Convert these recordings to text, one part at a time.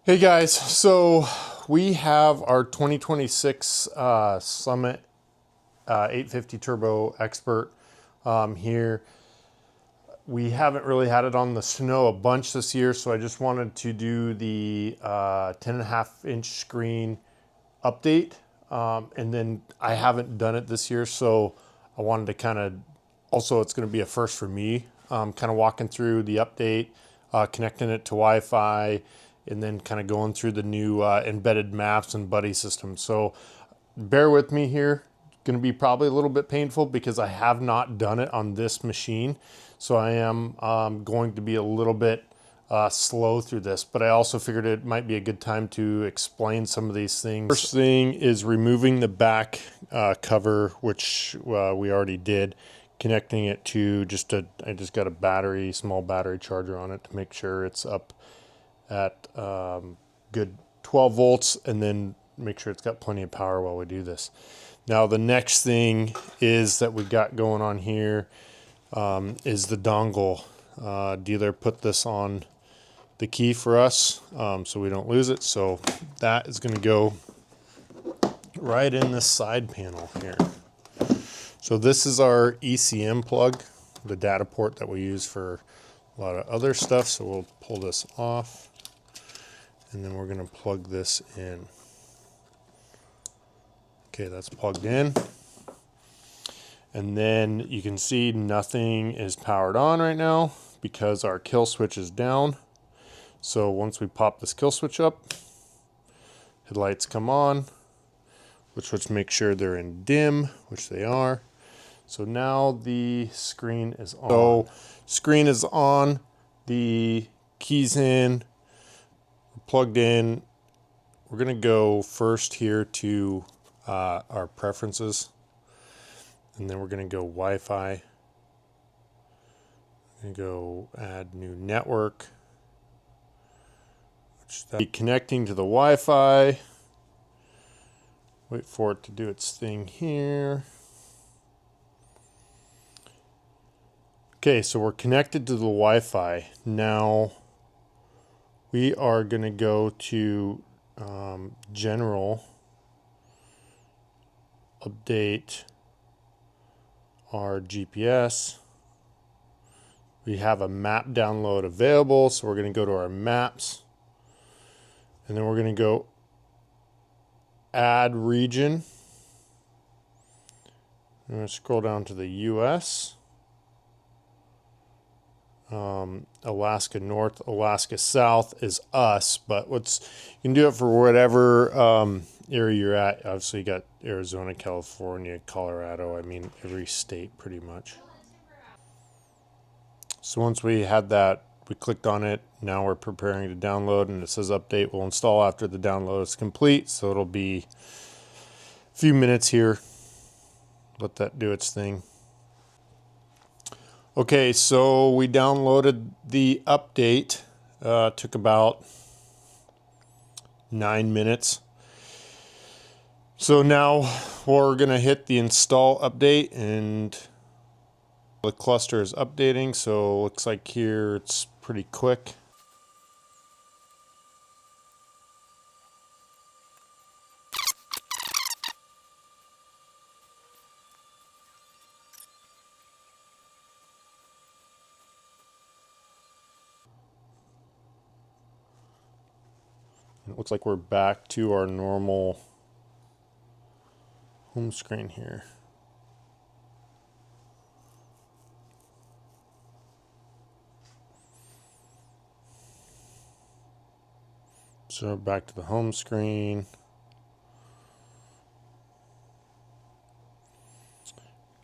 Hey guys, so we have our 2026 Summit 850 Turbo Expert here. We haven't really had it on the snow a bunch this year, so I just wanted to do the 10.5-inch screen update. And then I haven't done it this year, so I wanted to kind of, also it's going to be a first for me, kind of walking through the update, connecting it to Wi-Fi, and then kind of going through the new embedded maps and buddy system. So bear with me here. Going to be probably a little bit painful because I have not done it on this machine. So I am going to be a little bit slow through this, but I also figured it might be a good time to explain some of these things. First thing is removing the back cover, which we already did, connecting it to I just got a battery, small battery charger on it to make sure it's up at good 12 volts, and then make sure it's got plenty of power while we do this. Now the next thing is that we've got going on here is the dongle. Dealer put this on the key for us so we don't lose it. So that is going to go right in this side panel here. So this is our ECM plug, the data port that we use for a lot of other stuff. So we'll pull this off. And then we're going to plug this in. Okay, that's plugged in. And then you can see nothing is powered on right now because our kill switch is down. So once we pop this kill switch up, headlights come on, which make sure they're in dim, which they are. So now the screen is on. So screen is on, the keys in, plugged in. We're going to go first here to our preferences, and then we're going to go Wi-Fi. We're going to go add new network, which that'll be connecting to the Wi-Fi. Wait for it to do its thing here. Okay, so we're connected to the Wi-Fi. Now we are going to go to general, update our GPS. We have a map download available, so we're going to go to our maps, and then we're going to go add region. I'm going to scroll down to the US. Alaska North, Alaska South is us, but you can do it for whatever area you're at. Obviously you got Arizona, California, Colorado, I mean every state pretty much. So once we had that, we clicked on it. Now we're preparing to download, and it says update will install after the download is complete. So it'll be a few minutes here. Let that do its thing. Okay, so we downloaded the update. Took about 9 minutes. So now we're going to hit the install update, and the cluster is updating. So it looks like here it's pretty quick. It looks like we're back to our normal home screen here. So back to the home screen.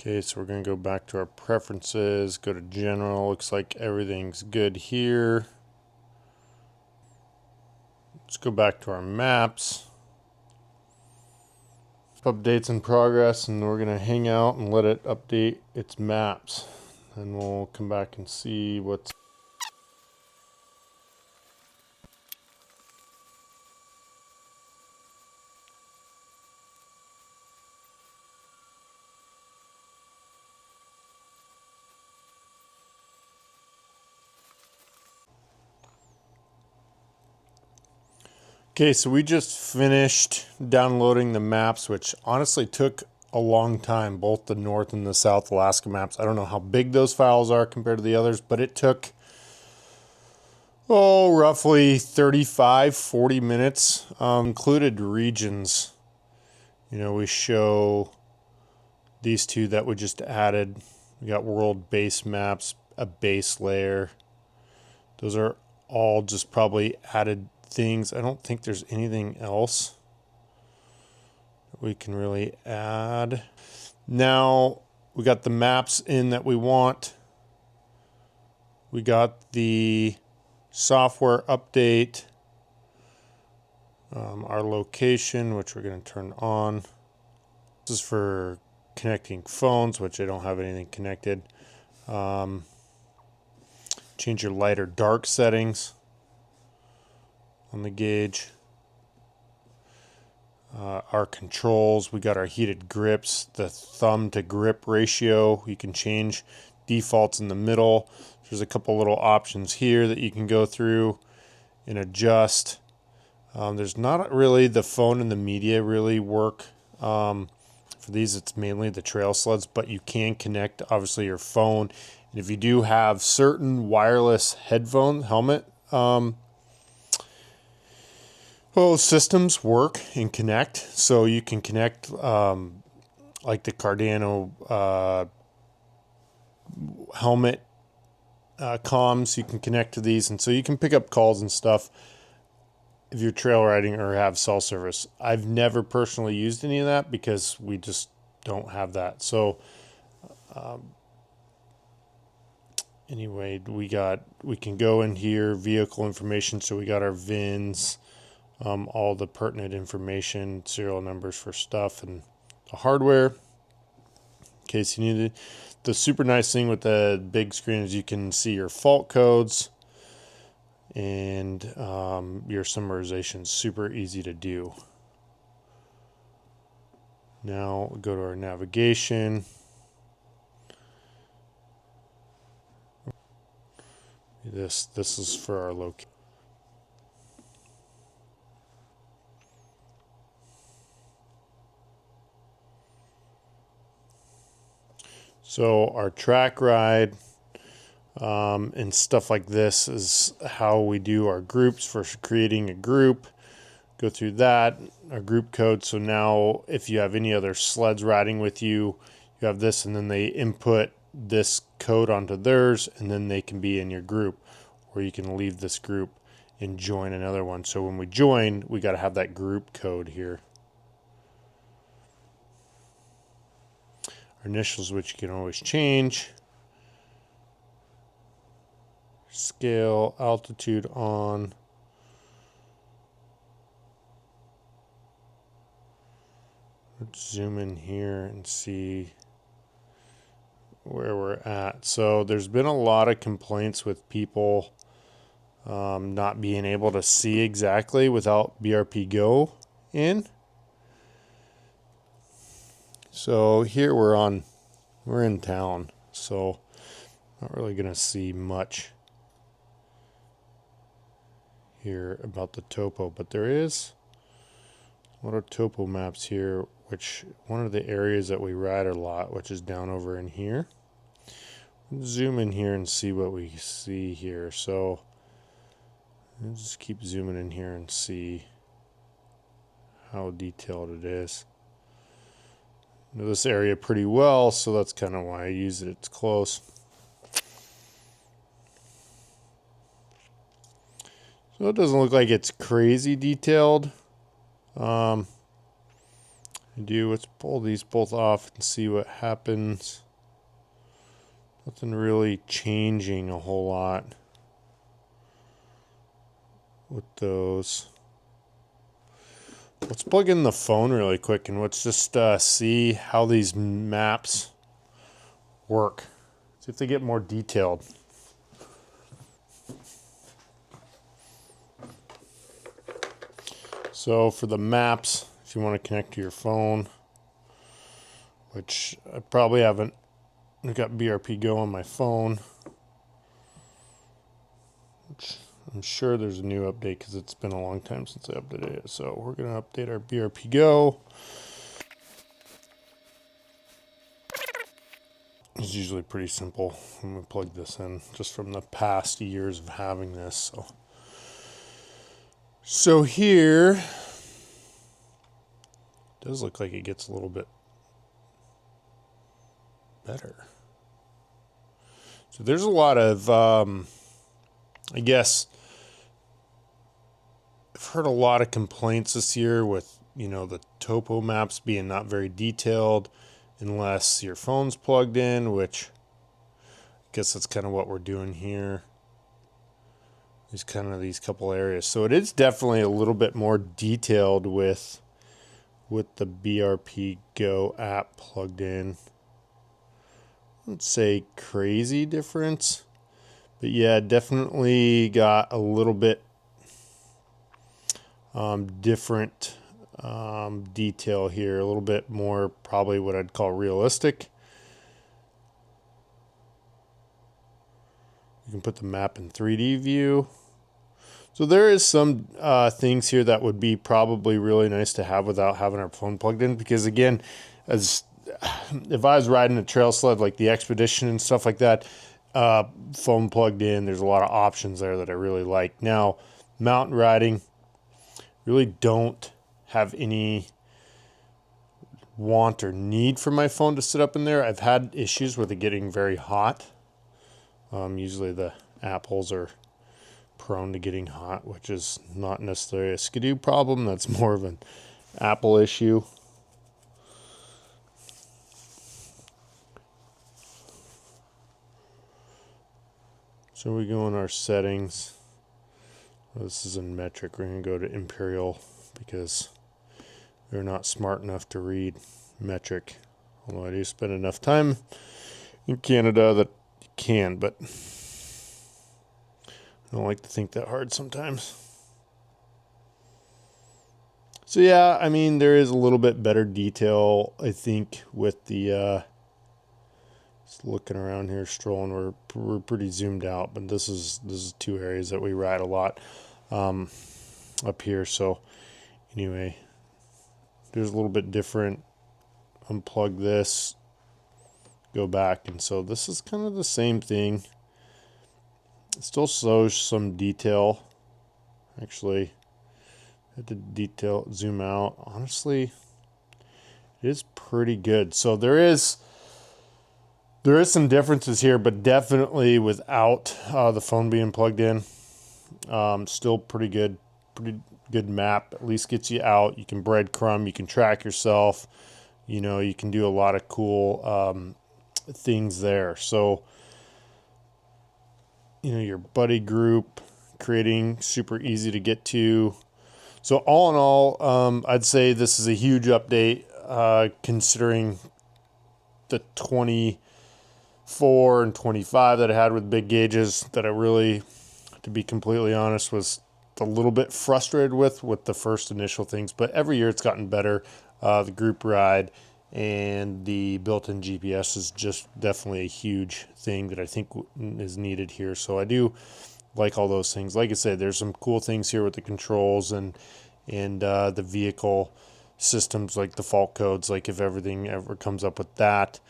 Okay, so we're going to go back to our preferences, go to general. Looks like everything's good here. Let's go back to our maps. Updates in progress, and we're going to hang out and let it update its maps. And we'll come back and see what's... Okay, so we just finished downloading the maps, which honestly took a long time, both the North and the South Alaska maps. I don't know how big those files are compared to the others, but it took, roughly 35-40 minutes. Included regions. You know, we show these two that we just added. We got world base maps, a base layer. Those are all just probably added things. I don't think there's anything else we can really add. Now we got the maps in that we want. We got the software update, our location, which we're going to turn on. This is for connecting phones, which I don't have anything connected. Change your light or dark settings on the gauge. Our controls, we got our heated grips, the thumb to grip ratio. You can change defaults in the middle. There's a couple little options here that you can go through and adjust. There's not really the phone and the media really work. For these, it's mainly the trail sleds, but you can connect obviously your phone. And if you do have certain wireless helmet systems work and connect, so you can connect like the Cardano helmet comms. You can connect to these, and so you can pick up calls and stuff if you're trail riding or have cell service. I've never personally used any of that because we just don't have that. So anyway, we can go in here, vehicle information. So we got our VINs. All the pertinent information, serial numbers for stuff, and the hardware in case you need it. The super nice thing with the big screen is you can see your fault codes and your summarization. Super easy to do. Now we'll go to our navigation. This is for our location. So our track ride and stuff like this is how we do our groups for creating a group. Go through that, our group code. So now if you have any other sleds riding with you, you have this, and then they input this code onto theirs, and then they can be in your group, or you can leave this group and join another one. So when we join, we got to have that group code here. Our initials, which you can always change. Scale, altitude on. Let's zoom in here and see where we're at. So there's been a lot of complaints with people not being able to see exactly without BRP Go in. So here we're in town, so not really gonna see much here about the topo, but there is a lot of topo maps here, which one of the areas that we ride a lot, which is down over in here. Let's zoom in here and see what we see here. So let's just keep zooming in here and see how detailed it is. I know this area pretty well, so that's kind of why I use it. It's close. So it doesn't look like it's crazy detailed. Let's pull these both off and see what happens. Nothing really changing a whole lot with those. Let's plug in the phone really quick and let's just see how these maps work. See if they get more detailed. So for the maps, if you want to connect to your phone, which I probably haven't, I've got BRP Go on my phone, which I'm sure there's a new update because it's been a long time since I updated it. So we're going to update our BRP Go. It's usually pretty simple when we plug this in, just from the past years of having this. So here, it does look like it gets a little bit better. So there's a lot of, I guess, I've heard a lot of complaints this year with, the ToPo maps being not very detailed unless your phone's plugged in, which I guess that's kind of what we're doing here. There's kind of these couple areas. So it is definitely a little bit more detailed with the BRP GO app plugged in. I wouldn't say crazy difference, but yeah, definitely got a little bit different detail here, a little bit more probably what I'd call realistic. You can put the map in 3D view. So there is some things here that would be probably really nice to have without having our phone plugged in, because again, if I was riding a trail sled like the Expedition and stuff like that, phone plugged in, there's a lot of options there that I really like. Now, mountain riding, really don't have any want or need for my phone to sit up in there. I've had issues with it getting very hot. Usually the apples are prone to getting hot, which is not necessarily a Skidoo problem. That's more of an Apple issue. So we go in our settings. This is in metric. We're going to go to imperial because they're not smart enough to read metric. Although I do spend enough time in Canada that you can, but I don't like to think that hard sometimes. So yeah, I mean, there is a little bit better detail, I think, with the just looking around here, strolling, we're pretty zoomed out, but this is two areas that we ride a lot up here. So anyway, there's a little bit different. Unplug this, go back, and so this is kind of the same thing. It still shows some detail. Actually, I had to zoom out. Honestly, it is pretty good. So there is some differences here, but definitely without the phone being plugged in, still pretty good map. At least gets you out. You can breadcrumb. You can track yourself. You can do a lot of cool things there. So, your buddy group creating, super easy to get to. So all in all, I'd say this is a huge update, considering the 24 and 25 that I had with big gauges that I really, to be completely honest, was a little bit frustrated with the first initial things. But every year it's gotten better. The group ride and the built-in GPS is just definitely a huge thing that I think is needed here. So I do like all those things. Like I said, there's some cool things here with the controls and the vehicle systems, like the fault codes, like if everything ever comes up with that.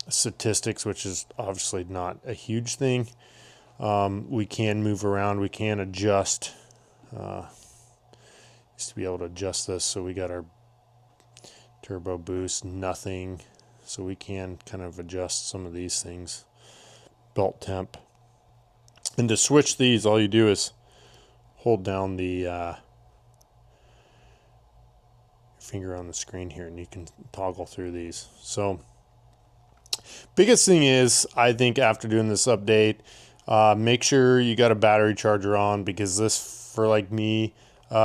Statistics, which is obviously not a huge thing. We can move around. We can adjust. Used to be able to adjust this. So we got our turbo boost, nothing. So we can kind of adjust some of these things. Belt temp. And to switch these, all you do is hold down the finger on the screen here, and you can toggle through these. So biggest thing is, I think after doing this update, make sure you got a battery charger on, because this, for like me,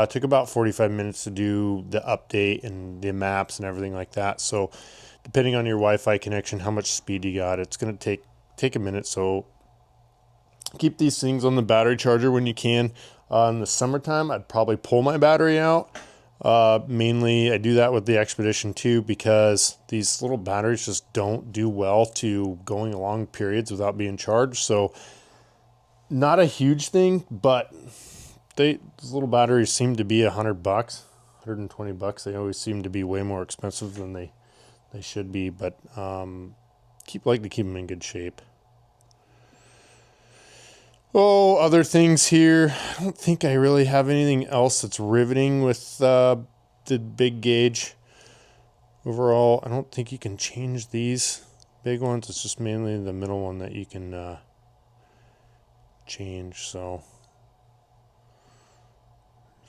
took about 45 minutes to do the update and the maps and everything like that. So depending on your Wi-Fi connection, how much speed you got, it's going to take a minute. So keep these things on the battery charger when you can. In the summertime, I'd probably pull my battery out. Mainly I do that with the Expedition too, because these little batteries just don't do well to going along periods without being charged. So Not a huge thing, but these little batteries seem to be $100, $120. They always seem to be way more expensive than they should be, but like to keep them in good shape. Oh, other things here. I don't think I really have anything else that's riveting with the big gauge. Overall, I don't think you can change these big ones. It's just mainly the middle one that you can change. So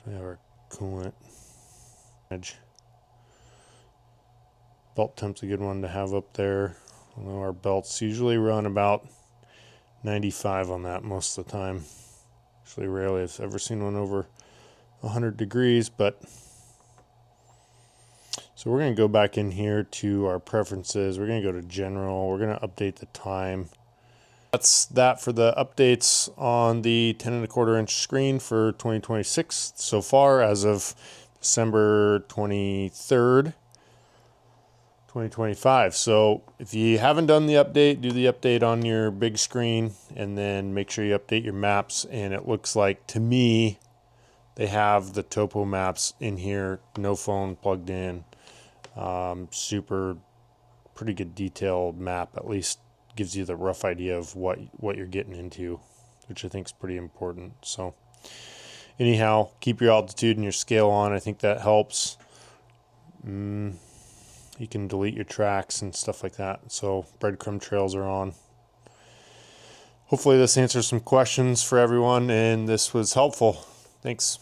we have our coolant edge. Belt temp's a good one to have up there. Although our belts usually run about 95 on that most of the time. Actually, rarely I've ever seen one over 100 degrees, but so we're going to go back in here to our preferences. We're going to go to general. We're going to update the time. That's that for the updates on the 10 1/4 inch screen for 2026 so far as of December 23rd, 2025. So if you haven't done the update, do the update on your big screen and then make sure you update your maps. And it looks like, to me, they have the ToPo maps in here, no phone plugged in. Pretty good detailed map, at least gives you the rough idea of what you're getting into, which I think is pretty important. So anyhow, keep your altitude and your scale on. I think that helps. You can delete your tracks and stuff like that. So breadcrumb trails are on. Hopefully this answers some questions for everyone and this was helpful. Thanks.